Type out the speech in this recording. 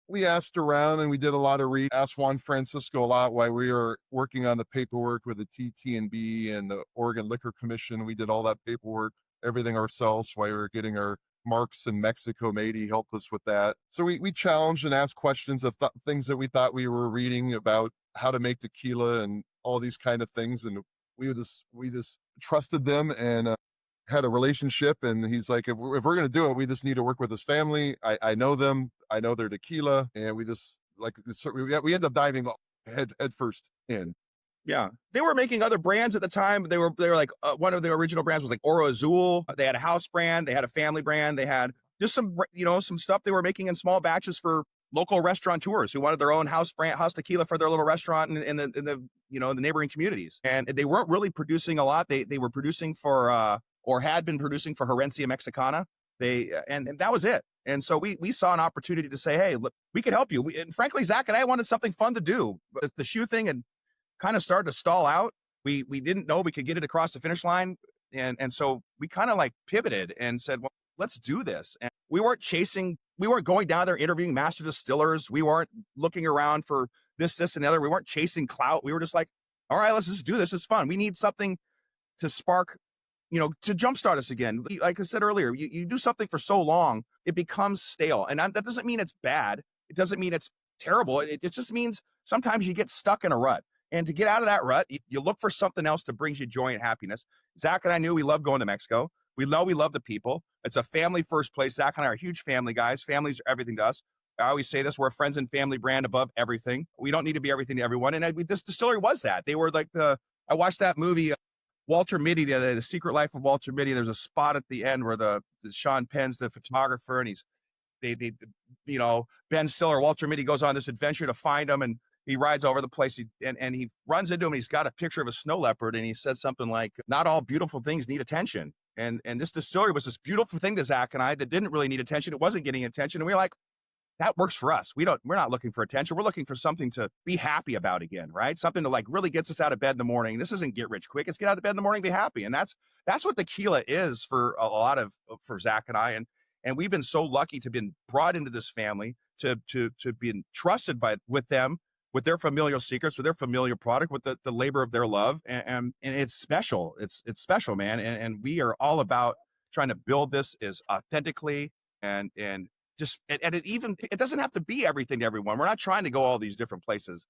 We asked around and we did a lot of asked Juan Francisco a lot while we were working on the paperwork with the TT&B and the Oregon Liquor Commission. We did all that paperwork, everything ourselves while we were getting our marks in Mexico made. He helped us with that. So we challenged and asked questions of things that we thought we were reading about how to make tequila and all these kind of things. And we just trusted them and had a relationship. And he's like, if we're going to do it, we just need to work with his family. I know them. I know their tequila. And we just like, we end up diving head first in. Yeah. They were making other brands at the time. They were like, one of the original brands was like Oro Azul. They had a house brand. They had a family brand. They had just some stuff they were making in small batches for local restaurateurs who wanted their own house tequila for their little restaurant in the neighboring communities. And they weren't really producing a lot. They were producing for, or had been producing for Herencia Mexicana. And that was it. And so we saw an opportunity to say, hey, look, we could help you. And frankly, Zach and I wanted something fun to do. The shoe thing had kind of started to stall out. We didn't know we could get it across the finish line. And so we kind of like pivoted and said, well, let's do this. And we weren't going down there interviewing master distillers. We weren't looking around for this, and the other. We weren't chasing clout. We were just like, all right, let's just do this. It's fun. We need something to spark, to jumpstart us again. Like I said earlier, you do something for so long, it becomes stale. And that doesn't mean it's bad. It doesn't mean it's terrible. It just means sometimes you get stuck in a rut. And to get out of that rut, you look for something else that brings you joy and happiness. Zach and I knew we loved going to Mexico. We love the people. It's a family first place. Zach and I are huge family guys. Families are everything to us. I always say this, we're a friends and family brand above everything. We don't need to be everything to everyone. And this distillery was that. They were like I watched that movie, Walter Mitty, the Secret Life of Walter Mitty. There's a spot at the end where the Sean Penn's the photographer, and Ben Stiller, Walter Mitty goes on this adventure to find him, and he rides over the place and he runs into him. He's got a picture of a snow leopard, and he said something like, not all beautiful things need attention. And this distillery was this beautiful thing to Zach and I that didn't really need attention. It wasn't getting attention. And we were like, that works for us. We're not looking for attention. We're looking for something to be happy about again, right? Something to like really gets us out of bed in the morning. This isn't get rich quick. It's get out of bed in the morning, be happy. And that's what tequila is for for Zach and I. And we've been so lucky to been brought into this family, to be trusted with them, with their familial secrets, with their familiar product, with the labor of their love. And it's special. It's special, man. And we are all about trying to build this as authentically and it doesn't have to be everything to everyone. We're not trying to go all these different places.